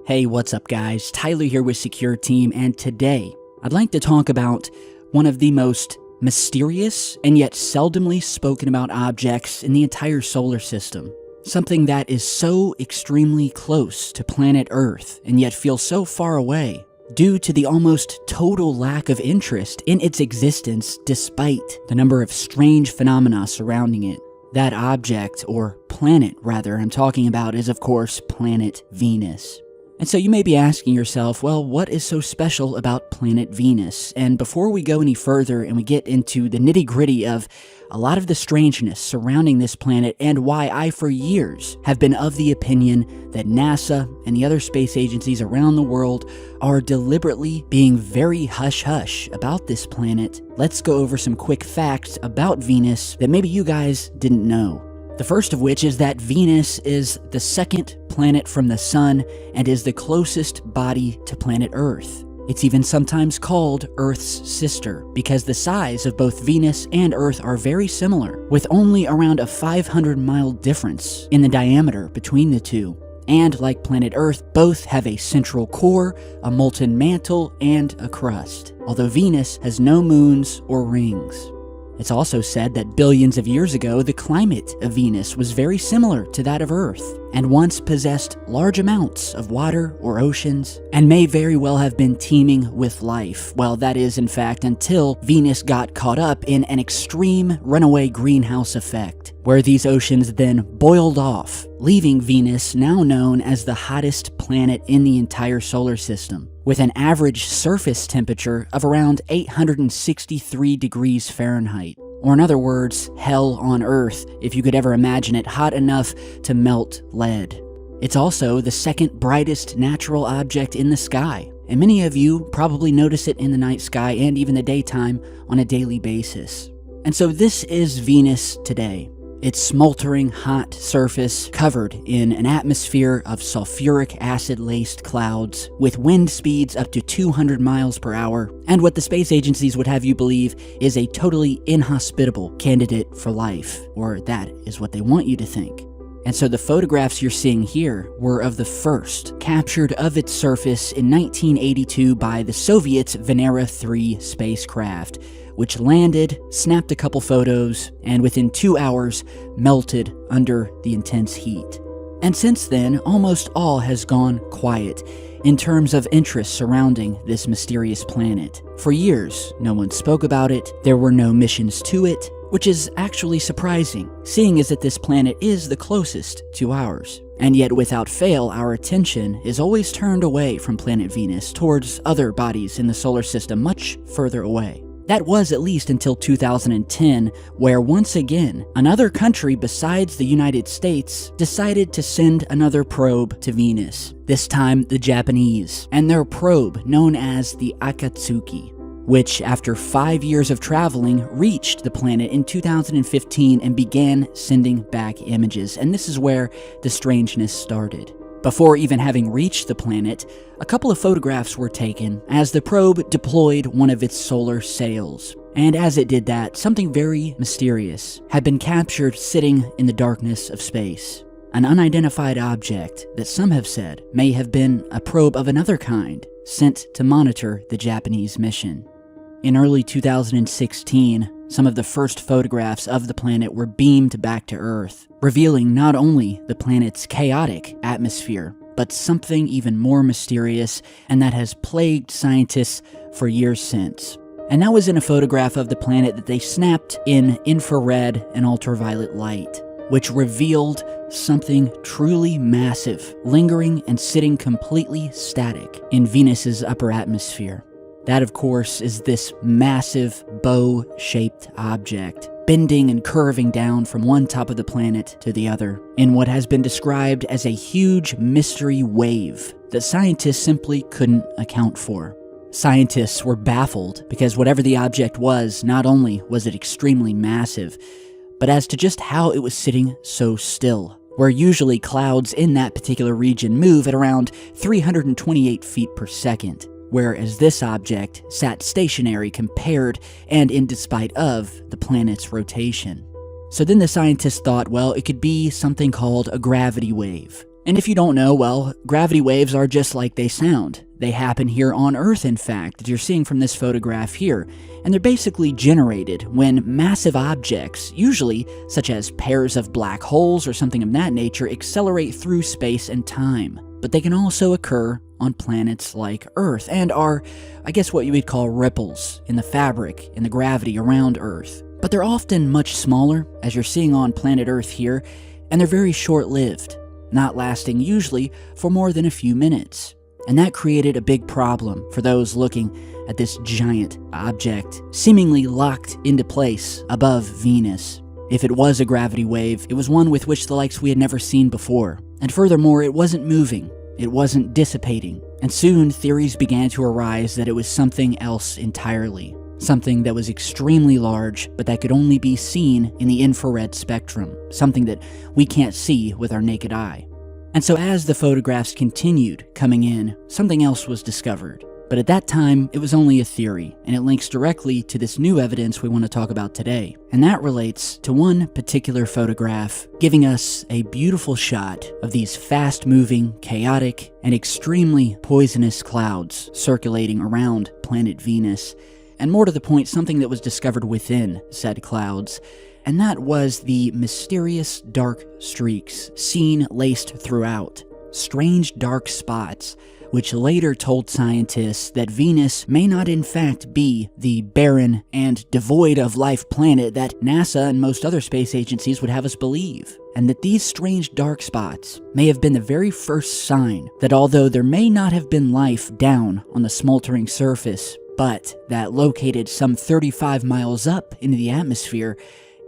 Hey, what's up guys? Tyler here with Secure Team, and today I'd like to talk about one of the most mysterious and yet seldomly spoken about objects in the entire solar system. Something that is so extremely close to planet Earth and yet feels so far away due to the almost total lack of interest in its existence despite the number of strange phenomena surrounding it. That object, or planet rather, I'm talking about is of course planet Venus. And so you may be asking yourself, well, what is so special about planet Venus? And before we go any further and we get into the nitty-gritty of a lot of the strangeness surrounding this planet and why I for years have been of the opinion that NASA and the other space agencies around the world are deliberately being very hush-hush about this planet, let's go over some quick facts about Venus that maybe you guys didn't know. The first of which is that Venus is the second planet from the Sun and is the closest body to planet Earth. It's even sometimes called Earth's sister because the size of both Venus and Earth are very similar, with only around a 500-mile difference in the diameter between the two. And like planet Earth, both have a central core, a molten mantle, and a crust, although Venus has no moons or rings. It's also said that billions of years ago, the climate of Venus was very similar to that of Earth, and once possessed large amounts of water or oceans, and may very well have been teeming with life. Well, that is, in fact, until Venus got caught up in an extreme runaway greenhouse effect, where these oceans then boiled off, leaving Venus now known as the hottest planet in the entire solar system, with an average surface temperature of around 863 degrees Fahrenheit. Or in other words, hell on Earth, if you could ever imagine it hot enough to melt lead. It's also the second brightest natural object in the sky, and many of you probably notice it in the night sky and even the daytime on a daily basis. And so this is Venus today. Its smoldering hot surface covered in an atmosphere of sulfuric acid-laced clouds with wind speeds up to 200 miles per hour, and what the space agencies would have you believe is a totally inhospitable candidate for life, or that is what they want you to think. And so the photographs you're seeing here were of the first, captured of its surface in 1982 by the Soviets' Venera 3 spacecraft, which landed, snapped a couple photos, and within 2 hours melted under the intense heat. And since then, almost all has gone quiet in terms of interest surrounding this mysterious planet. For years, no one spoke about it, there were no missions to it, which is actually surprising, seeing as that this planet is the closest to ours. And yet without fail, our attention is always turned away from planet Venus towards other bodies in the solar system much further away. That was at least until 2010, where once again, another country besides the United States decided to send another probe to Venus, this time the Japanese, and their probe known as the Akatsuki, which after 5 years of traveling reached the planet in 2015 and began sending back images, and this is where the strangeness started. Before even having reached the planet, a couple of photographs were taken as the probe deployed one of its solar sails. And as it did that, something very mysterious had been captured sitting in the darkness of space. An unidentified object that some have said may have been a probe of another kind sent to monitor the Japanese mission. In early 2016, some of the first photographs of the planet were beamed back to Earth, revealing not only the planet's chaotic atmosphere, but something even more mysterious, and that has plagued scientists for years since. And that was in a photograph of the planet that they snapped in infrared and ultraviolet light, which revealed something truly massive, lingering and sitting completely static in Venus's upper atmosphere. That, of course, is this massive bow-shaped object, bending and curving down from one top of the planet to the other, in what has been described as a huge mystery wave that scientists simply couldn't account for. Scientists were baffled because whatever the object was, not only was it extremely massive, but as to just how it was sitting so still, where usually clouds in that particular region move at around 328 feet per second. Whereas this object sat stationary compared and in despite of the planet's rotation. So then the scientists thought, well, it could be something called a gravity wave. And if you don't know, well, gravity waves are just like they sound. They happen here on Earth, in fact, as you're seeing from this photograph here. And they're basically generated when massive objects, usually such as pairs of black holes or something of that nature, accelerate through space and time. But they can also occur on planets like Earth and are, I guess, what you would call ripples in the fabric, in the gravity around Earth. But they're often much smaller, as you're seeing on planet Earth here, and they're very short-lived, not lasting usually for more than a few minutes. And that created a big problem for those looking at this giant object, seemingly locked into place above Venus. If it was a gravity wave, it was one with which the likes we had never seen before. And furthermore, it wasn't moving, it wasn't dissipating. And soon, theories began to arise that it was something else entirely. Something that was extremely large, but that could only be seen in the infrared spectrum. Something that we can't see with our naked eye. And so as the photographs continued coming in, something else was discovered. But at that time, it was only a theory, and it links directly to this new evidence we want to talk about today. And that relates to one particular photograph, giving us a beautiful shot of these fast-moving, chaotic, and extremely poisonous clouds circulating around planet Venus. And more to the point, something that was discovered within said clouds. And that was the mysterious dark streaks seen laced throughout. Strange dark spots, which later told scientists that Venus may not in fact be the barren and devoid of life planet that NASA and most other space agencies would have us believe. And that these strange dark spots may have been the very first sign that although there may not have been life down on the smoldering surface, but that located some 35 miles up into the atmosphere,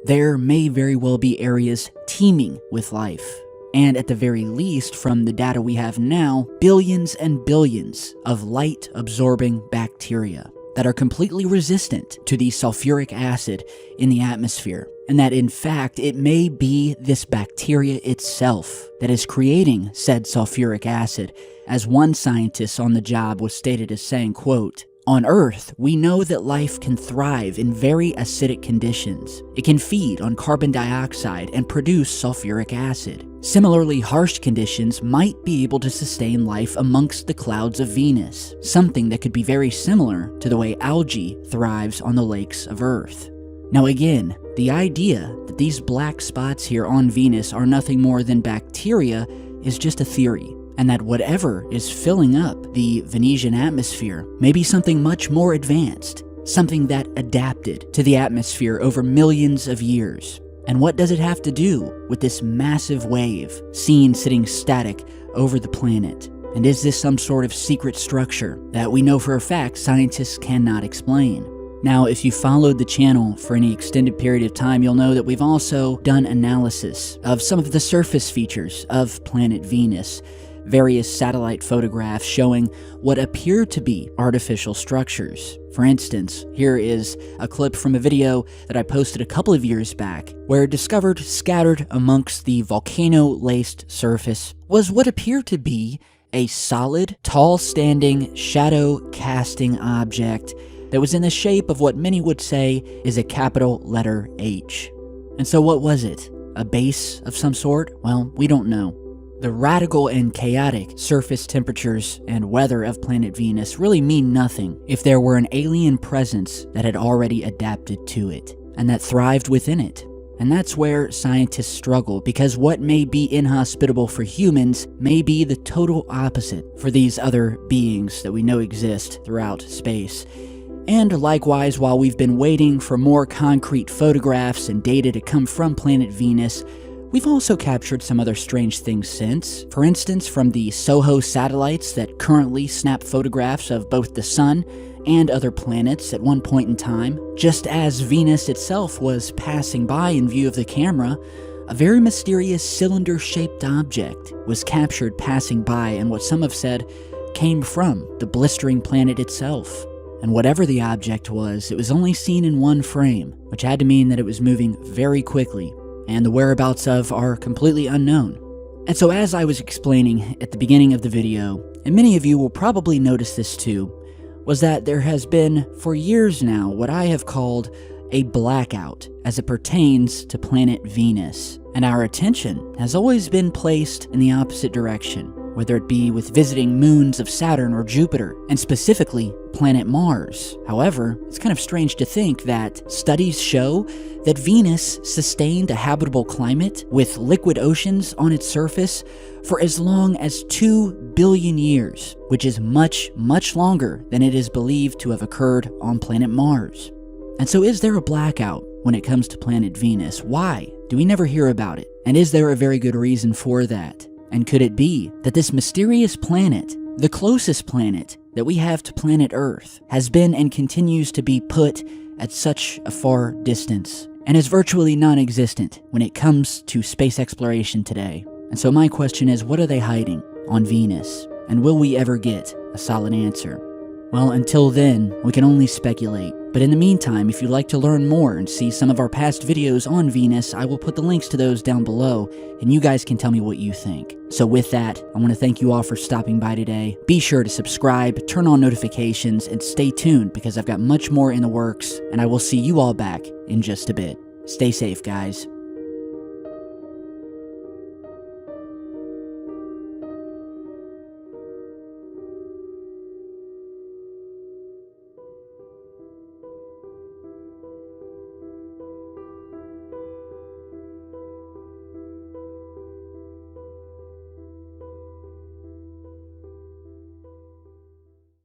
there may very well be areas teeming with life. And at the very least, from the data we have now, billions and billions of light-absorbing bacteria that are completely resistant to the sulfuric acid in the atmosphere. And that in fact, it may be this bacteria itself that is creating said sulfuric acid, as one scientist on the job was stated as saying, quote, "On Earth, we know that life can thrive in very acidic conditions. It can feed on carbon dioxide and produce sulfuric acid. Similarly, harsh conditions might be able to sustain life amongst the clouds of Venus, something that could be very similar to the way algae thrives on the lakes of Earth." Now again, the idea that these black spots here on Venus are nothing more than bacteria is just a theory. And that whatever is filling up the Venusian atmosphere may be something much more advanced, something that adapted to the atmosphere over millions of years. And what does it have to do with this massive wave seen sitting static over the planet? And is this some sort of secret structure that we know for a fact scientists cannot explain? Now, if you followed the channel for any extended period of time, you'll know that we've also done analysis of some of the surface features of planet Venus. Various satellite photographs showing what appear to be artificial structures. For instance, here is a clip from a video that I posted a couple of years back, where discovered scattered amongst the volcano-laced surface was what appeared to be a solid, tall-standing, shadow-casting object that was in the shape of what many would say is a capital letter H. And so what was it? A base of some sort? Well, we don't know. The radical and chaotic surface temperatures and weather of planet Venus really mean nothing if there were an alien presence that had already adapted to it, and that thrived within it. And that's where scientists struggle, because what may be inhospitable for humans may be the total opposite for these other beings that we know exist throughout space. And likewise, while we've been waiting for more concrete photographs and data to come from planet Venus, we've also captured some other strange things since. For instance, from the SOHO satellites that currently snap photographs of both the Sun and other planets at one point in time. Just as Venus itself was passing by in view of the camera, a very mysterious cylinder-shaped object was captured passing by, and what some have said came from the blistering planet itself. And whatever the object was, it was only seen in one frame, which had to mean that it was moving very quickly, and the whereabouts of are completely unknown. And so as I was explaining at the beginning of the video, and many of you will probably notice this too, was that there has been, for years now, what I have called a blackout as it pertains to planet Venus, and our attention has always been placed in the opposite direction, whether it be with visiting moons of Saturn or Jupiter, and specifically planet Mars. However, it's kind of strange to think that studies show that Venus sustained a habitable climate with liquid oceans on its surface for as long as 2 billion years, which is much, much longer than it is believed to have occurred on planet Mars. And so is there a blackout when it comes to planet Venus? Why do we never hear about it? And is there a very good reason for that? And could it be that this mysterious planet, the closest planet that we have to planet Earth, has been and continues to be put at such a far distance and is virtually non-existent when it comes to space exploration today? And so my question is, what are they hiding on Venus? And will we ever get a solid answer? Well, until then, we can only speculate. But in the meantime, if you'd like to learn more and see some of our past videos on Venus, I will put the links to those down below, and you guys can tell me what you think. So with that, I want to thank you all for stopping by today. Be sure to subscribe, turn on notifications, and stay tuned because I've got much more in the works, and I will see you all back in just a bit. Stay safe, guys.